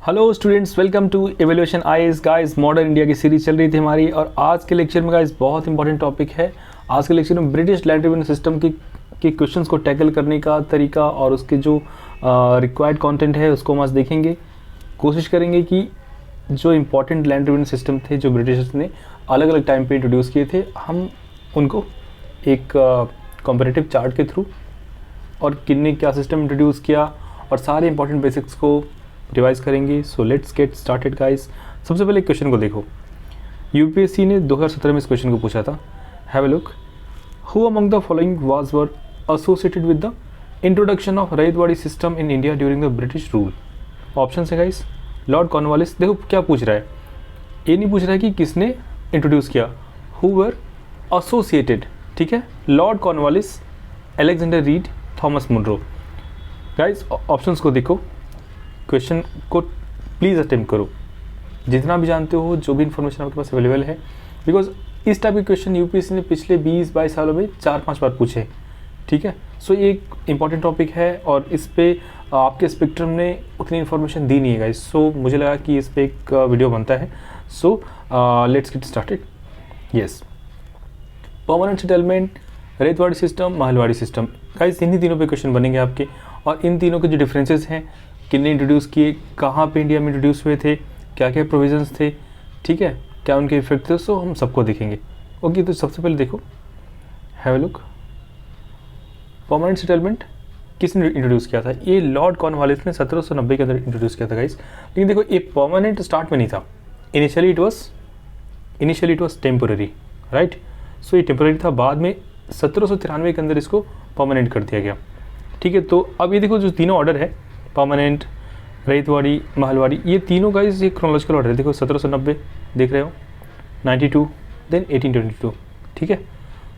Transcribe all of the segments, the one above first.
Hello students, welcome to evolution IAS guys. Modern India की series चल रही थी हमारी, और आज के लेक्चर में गाइस बहुत इंपॉर्टेंट टॉपिक है। आज के लेक्चर में ब्रिटिश लैंड रेवेन्यू सिस्टम की क्वेश्चंस को टैकल करने का तरीका और उसके जो रिक्वायर्ड कंटेंट है उसको हम आज देखेंगे। कोशिश करेंगे कि जो इम्पोर्टेंट लैंड रेवेन्यू सिस्टम थे जो ब्रिटिशर्स ने अलग अलग टाइम पे इंट्रोड्यूस किए थे, हम उनको एक कंपैरेटिव चार्ट के थ्रू और किन्ने क्या सिस्टम इंट्रोड्यूस किया और सारे इंपॉर्टेंट बेसिक्स को रिवाइज करेंगे। सो लेट्स गेट स्टार्टेड गाइस। सबसे पहले क्वेश्चन को देखो। यूपीएससी ने 2017 में इस क्वेश्चन को पूछा था। Have a look, who among the following was were associated with the introduction of Ryotwari system in India during the British rule. Option है गाइस, लॉर्ड कॉर्नवालिस। देखो क्या पूछ रहा है, ये नहीं पूछ रहा है कि किसने इंट्रोड्यूस किया, हु वर एसोसिएटेड। ठीक है, Lord Cornwallis, Alexander Read, Thomas Munro. Guys options को देखो, क्वेश्चन को प्लीज़ अटेम्प्ट करो जितना भी जानते हो, जो भी इन्फॉर्मेशन आपके पास अवेलेबल है, बिकॉज इस टाइप के क्वेश्चन यूपीएससी ने पिछले 20-22 सालों में 4-5 बार पूछे। ठीक है, सो ये एक इंपॉर्टेंट टॉपिक है और इस पे आपके स्पेक्ट्रम ने उतनी इन्फॉर्मेशन दी नहीं है गाइस। सो मुझे लगा कि इस पर एक वीडियो बनता है। So let's get started. Yes, permanent settlement, Ryotwari system, Mahalwari system. Guys इन्हीं तीनों पे क्वेश्चन बनेंगे आपके, और इन तीनों के जो डिफरेंसेस हैं, किन्ने इंट्रोड्यूस किए, कहाँ पे इंडिया में इंट्रोड्यूस हुए थे, क्या क्या प्रोविजंस थे, ठीक है, क्या उनके इफेक्ट थे, सो हम सबको देखेंगे। ओके, तो सबसे पहले देखो, have a look, permanent settlement किसने इंट्रोड्यूस किया था? ये लॉर्ड कॉर्नवालिस ने 1790 के अंदर इंट्रोड्यूस किया था गाइस। लेकिन देखो ये परमानेंट स्टार्ट में नहीं था, initially it was temporary, right. So ये टेम्पोररी था, बाद में 1793 के अंदर इसको परमानेंट कर दिया गया। ठीक है, तो अब ये देखो जो तीनों ऑर्डर है, परमानेंट, रईतवाड़ी, महलवाड़ी, ये तीनों गाइस ये क्रोनोलॉजिकल ऑर्डर है। देखो 1790 देख रहे हो, 92, देन 1822। ठीक है,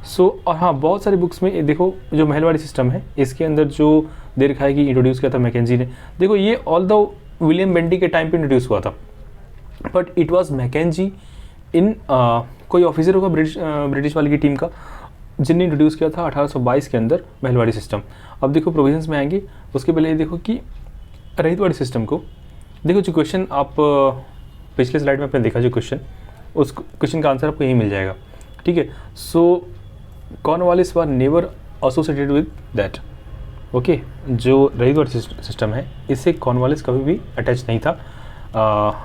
सो और हाँ, बहुत सारी बुक्स में ये देखो जो महलवाड़ी सिस्टम है इसके अंदर जो दे रखा है कि इंट्रोड्यूस किया था मैकेंजी ने। देखो ये ऑल द विलियम बेंटी के टाइम पे इंट्रोड्यूस हुआ था, बट इट वॉज मैकेंजी इन कोई ऑफिसर होगा ब्रिटिश वाली की टीम का, जिनने इंट्रोड्यूस किया था 1822 के अंदर महलवाड़ी सिस्टम। अब देखो प्रोविजंस में आएंगे, उसके पहले ये देखो कि रईतवाड़ी सिस्टम को देखो। जो क्वेश्चन आप पिछले स्लाइड में आपने देखा जो क्वेश्चन, उस क्वेश्चन का आंसर आपको यही मिल जाएगा। ठीक है, so Cornwallis were never associated with that. Okay, जो रईतवाड़ी सिस्टम है इससे कॉर्नवालिस कभी भी अटैच नहीं था।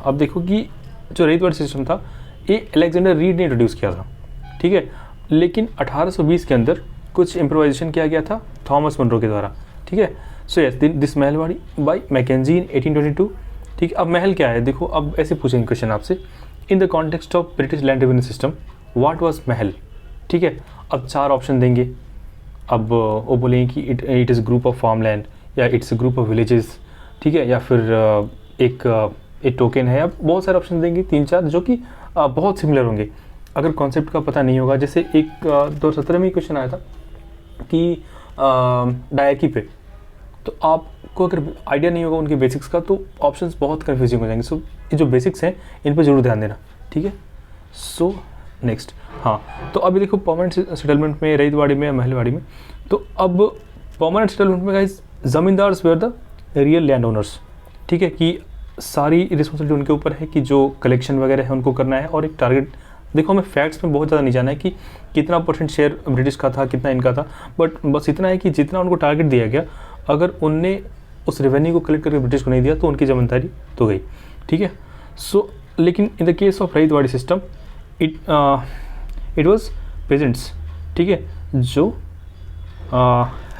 अब देखो कि जो रईतवाड़ी सिस्टम था ये अलेक्जेंडर रीड ने इंट्रोड्यूस किया था। ठीक है, लेकिन 1820 के अंदर कुछ इम्प्रोवाइजेशन किया गया था थॉमस मुनरो के द्वारा। ठीक है, so yes, this Mahalwari by Mackenzie in 1822। ठीक है, अब महल क्या है देखो, अब ऐसे पूछेंगे क्वेश्चन आपसे, इन the context of British land revenue system what was महल। ठीक है, अब 4 ऑप्शन देंगे। अब वो बोलेंगे कि it is group of farm land, या इट्स ग्रुप ऑफ विलेजेस, ठीक है, या फिर एक टोकन है। अब बहुत सारे ऑप्शन देंगे, 3-4, जो कि बहुत सिमिलर होंगे अगर कॉन्सेप्ट का पता नहीं होगा। जैसे एक 2017 में क्वेश्चन आया था कि डायकी पे, तो आपको अगर आइडिया नहीं होगा उनके बेसिक्स का तो ऑप्शंस बहुत कंफ्यूजिंग हो जाएंगे। सो ये जो बेसिक्स हैं इन पर जरूर ध्यान देना। ठीक है, सो नेक्स्ट, हाँ, तो अभी देखो परमानेंट सेटलमेंट में, रईतवाड़ी में, महलवाड़ी में, तो अब परमानेंट सेटलमेंट में guys zamindars were the real land owners. ठीक है, कि सारी रिस्पॉन्सिबिलिटी उनके ऊपर है कि जो कलेक्शन वगैरह है उनको करना है, और एक टारगेट। देखो हमें फैक्ट्स में बहुत ज़्यादा नहीं जाना है कि कितना % शेयर ब्रिटिश का था, कितना इनका था, बट बस इतना है कि जितना उनको टारगेट दिया गया, अगर उनने उस रेवेन्यू को कलेक्ट करके ब्रिटिश को नहीं दिया तो उनकी जमींदारी तो गई। ठीक है, सो लेकिन in the case of Ryotwari system it was peasants. ठीक है, जो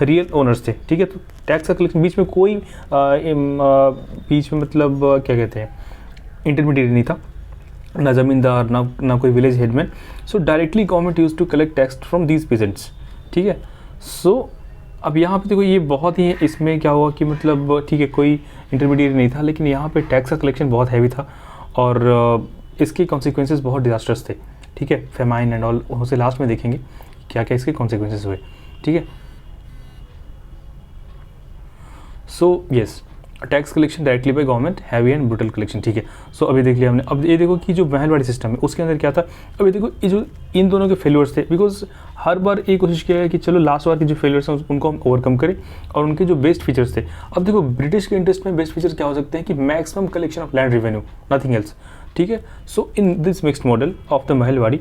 रियल ओनर्स थे। ठीक है, तो टैक्स का कलेक्शन बीच में कोई बीच में मतलब क्या कहते हैं, इंटरमीडिएट नहीं था, ना ज़मींदार, ना कोई village headman. So directly government use to collect tax from these peasants. ठीक है, सो अब यहाँ पे देखो ये बहुत ही, इसमें क्या हुआ कि मतलब ठीक है कोई इंटरमीडिएट नहीं था, लेकिन यहाँ पे टैक्स का कलेक्शन बहुत हैवी था और इसके कॉन्सिक्वेंसेस बहुत डिजास्टर्स थे। ठीक है, फेमाइन एंड ऑल, उसे लास्ट में देखेंगे क्या क्या इसके कॉन्सिक्वेंसेस हुए। ठीक है, so yes, tax collection directly by government, heavy and brutal collection, ठीक है। सो अभी देख लिया हमने। अब ये देखो कि जो महलवाड़ी सिस्टम है उसके अंदर क्या था। अब ये देखो ये जो इन दोनों के फेलियर्स थे, बिकॉज हर बार ये कोशिश किया है कि चलो लास्ट बार के जो फेलियर्स हैं उनको हम ओवरकम करें और उनके जो बेस्ट फीचर्स थे। अब देखो ब्रिटिश के इंटरेस्ट में बेस्ट फीचर क्या हो सकते हैं कि maximum collection of land revenue, nothing else, ठीक है। So in this mixed model of the Mahalwari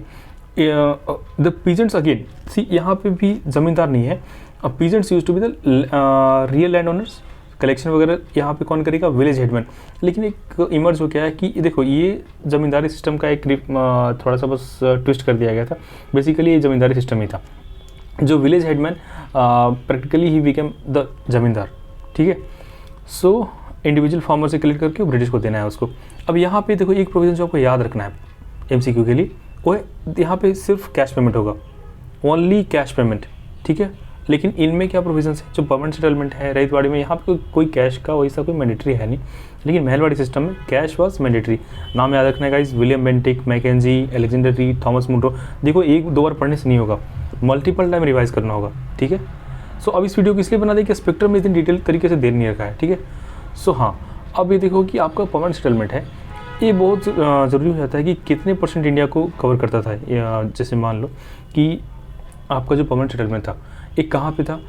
the peasants again see, यहाँ पे भी ज़मींदार नहीं है। अब peasants use to be the real land owners, collection वगैरह यहाँ पे कौन करेगा, विलेज हेडमैन। लेकिन एक इमर्ज हो क्या है कि देखो ये ज़मींदारी सिस्टम का एक थोड़ा सा बस ट्विस्ट कर दिया गया था। बेसिकली ये ज़मींदारी सिस्टम ही था। जो village headman practically he became the ज़मींदार, ठीक है। सो इंडिविजुअल फार्मर से कलेक्ट करके ब्रिटिश को देना है उसको। अब यहाँ पे देखो एक प्रोविजन जो आपको याद रखना है MCQ के लिए, वो है यहाँ पे सिर्फ कैश पेमेंट होगा, ओनली कैश पेमेंट, ठीक है। लेकिन इनमें क्या प्रोविजन है, जो परमानेंट सेटलमेंट है रईतवाड़ी में, यहाँ पे कोई कैश का वैसा कोई मैंडेटरी है नहीं, लेकिन महलवाड़ी सिस्टम में कैश वॉज मैंडेटरी। नाम याद रखना है guys, William Bentinck, Mackenzie, Alexander Read, Thomas Munro. देखो एक दो बार पढ़ने से नहीं होगा, मल्टीपल टाइम रिवाइज करना होगा, ठीक है। सो अब इस वीडियो को इसलिए बना दें कि स्पेक्ट्रम में इतनी डिटेल तरीके से दे नहीं रखा है, ठीक है। सो हाँ, अब ये देखो कि आपका परमानेंट सेटलमेंट है, ये बहुत ज़रूरी हो जाता है कि कितने परसेंट इंडिया को कवर करता था। जैसे मान लो कि आपका जो परमानेंट सेटलमेंट था एक कहाँ पे था,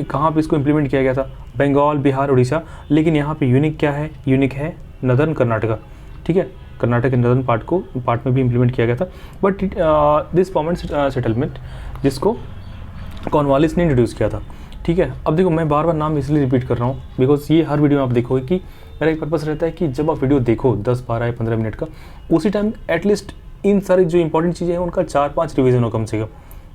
कहाँ पे इसको इम्प्लीमेंट किया गया था, बंगाल, बिहार, उड़ीसा। लेकिन यहाँ पे यूनिक क्या है, यूनिक है नदर्न कर्नाटका, ठीक है। कर्नाटक के नदर्न पार्ट में भी इम्प्लीमेंट किया गया था। बट दिस परमानेंट सेटलमेंट जिसको कॉर्नवालिस ने इंट्रोड्यूस किया था, ठीक है। अब देखो मैं बार बार नाम इसलिए रिपीट कर रहा हूँ बिकॉज ये हर वीडियो में आप देखोगे कि मेरा एक पर्पस रहता है कि जब आप वीडियो देखो 10, 12 या 15 मिनट का, उसी टाइम एटलीस्ट इन सारी जो इंपॉर्टेंट चीज़ें हैं उनका 4-5 रिवीजन हो कम से कम,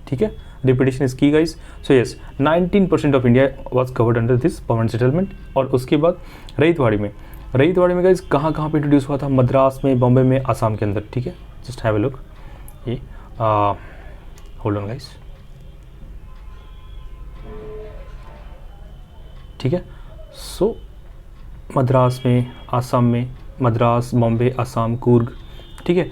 ठीक है। रिपीटेशन इज की guys. So yes, 19% of India was covered under this permanent settlement. और उसके बाद रईतवाड़ी में गाइस कहाँ कहाँ पे इंट्रोड्यूस हुआ था, मद्रास में, बॉम्बे में, आसाम के अंदर, ठीक है। जस्ट हैव अ लुक, ये होल्ड ऑन गाइस, ठीक है। सो मद्रास में, आसाम में, मद्रास, बॉम्बे, आसाम, कूर्ग, ठीक है।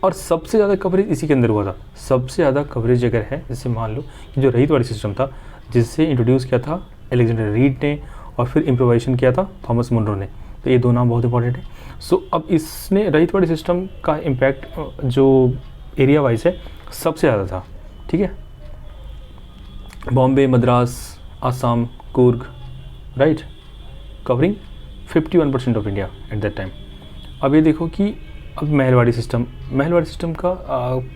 और सबसे ज़्यादा कवरेज इसी के अंदर हुआ था। सबसे ज़्यादा कवरेज अगर है, जैसे मान लो कि जो रईतवाड़ी सिस्टम था जिससे इंट्रोड्यूस किया था अलेक्जेंडर रीड ने और फिर इम्प्रोवाइजेशन किया था थॉमस मुनरो ने, तो ये दो नाम बहुत इंपॉर्टेंट है। सो अब इसने रईतवाड़ी सिस्टम का इम्पैक्ट जो एरिया वाइज है सबसे ज़्यादा था, ठीक है। Bombay, Madras, Assam, Coorg, right, covering 51% of India at that time. अब ये देखो कि अब महलवाड़ी सिस्टम का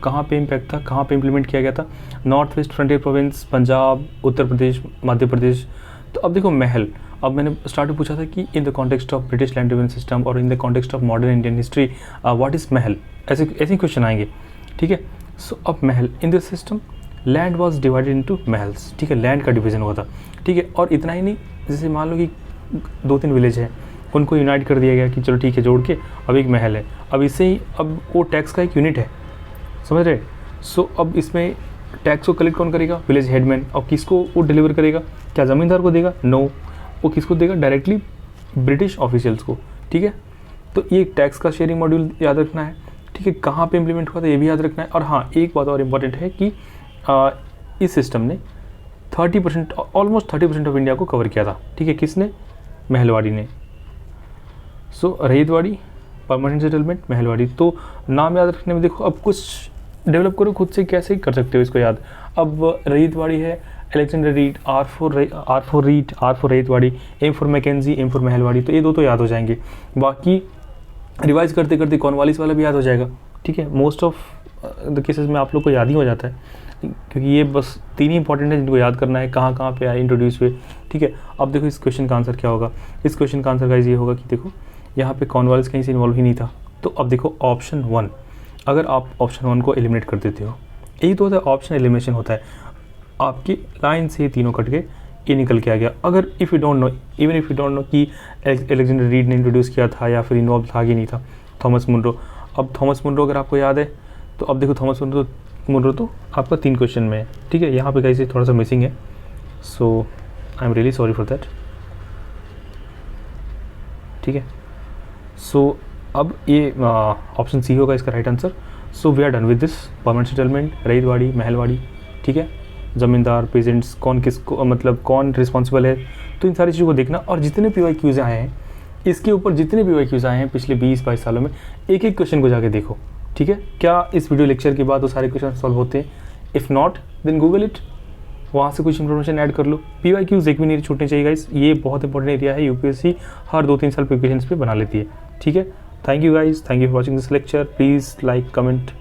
कहाँ पे इम्पैक्ट था, कहाँ पे इम्प्लीमेंट किया गया था, North West Frontier Province, Punjab, Uttar Pradesh, Madhya Pradesh. तो अब देखो महल, अब मैंने स्टार्ट में पूछा था कि in the context of British land revenue system और in the context of modern Indian history what is mahal, ऐसे क्वेश्चन आएंगे, ठीक है। सो अब mahal in this system land was divided into mahals, ठीक है, लैंड का डिवीजन हुआ था, ठीक है। और इतना ही नहीं, जैसे मान लो कि 2-3 विलेज है, उनको यूनाइट कर दिया गया कि चलो ठीक है जोड़ के अब एक महल है। अब इससे ही अब वो टैक्स का एक यूनिट है, समझ रहे। सो अब इसमें टैक्स को कलेक्ट कौन करेगा, विलेज हेडमैन। और किसको वो डिलीवर करेगा, क्या ज़मींदार को देगा, नो, वो किसको देगा, डायरेक्टली ब्रिटिश ऑफिशियल्स को, ठीक है। तो ये टैक्स का शेयरिंग मॉड्यूल याद रखना है, ठीक है। कहाँ पे इम्प्लीमेंट हुआ था ये भी याद रखना है। और हाँ, एक बात और इम्पॉर्टेंट है कि इस सिस्टम ने 30%, ऑलमोस्ट 30% ऑफ इंडिया को कवर किया था, ठीक है। किसने, महलवाड़ी ने। सो रईतवाड़ी, परमानेंट सेटलमेंट, महलवाड़ी। तो नाम याद रखने में देखो, अब कुछ डेवलप करो खुद से, कैसे कर सकते हो इसको याद। अब रईतवाड़ी है, Alexander Read, R for Read, R for Ryotwari, M for Mackenzie, M for Mahalwari. तो ये दो तो याद हो जाएंगे, बाकी रिवाइज करते करते कॉर्नवालिस वाला भी याद हो जाएगा, ठीक है। मोस्ट ऑफ द केसेस में आप लोग को याद ही हो जाता है, क्योंकि ये बस 3 ही इंपॉर्टेंट है जिनको याद करना है, कहाँ कहाँ पे आए, इंट्रोड्यूस हुए, ठीक है। अब देखो इस क्वेश्चन का आंसर क्या होगा। इस क्वेश्चन का आंसर गाइस ये होगा कि देखो यहाँ पे कॉर्नवालिस कहीं से इन्वॉल्व ही नहीं था। तो अब देखो ऑप्शन 1, अगर आप ऑप्शन 1 को एलिमिनेट कर देते हो, यही तो होता है ऑप्शन एलिमिनेशन होता है, आपकी लाइन से ये तीनों कट के ये निकल के आ गया। अगर if you don't know, even if you don't know कि अलेक्जेंडर रीड ने इंट्रोड्यूस किया था या फिर इन्वॉल्व था कि नहीं था, थॉमस मुनरो। अब थॉमस मुनरो अगर आपको याद है तो अब देखो थॉमस मुनरो तो आपका 3 क्वेश्चन में है, ठीक है। यहाँ पे गाइस थोड़ा सा मिसिंग है, so I am really sorry for that, ठीक है। सो अब ये ऑप्शन सी होगा इसका right answer. So we are done with this permanent settlement, Ryotwari, Mahalwari, ठीक है। ज़मींदार, पेजेंट्स, कौन किसको मतलब कौन रिस्पॉन्सिबल है, तो इन सारी चीज़ों को देखना। और जितने PYQs आए हैं इसके ऊपर जितने भी PYQs आए हैं पिछले 20-22 सालों में, एक एक क्वेश्चन को जाके देखो, ठीक है। क्या इस वीडियो लेक्चर के बाद वो सारे क्वेश्चन सॉल्व होते हैं? If not then Google it, वहाँ से कुछ इन्फॉर्मेशन ऐड कर लो। PYQs एक भी नहीं छूटने चाहिए गाइस, ये बहुत इंपॉर्टेंट एरिया है, यूपीएससी हर 2-3 साल पे क्वेश्चन पे बना लेती है, ठीक है। Thank you guys, thank you for watching this lecture. Please like, comment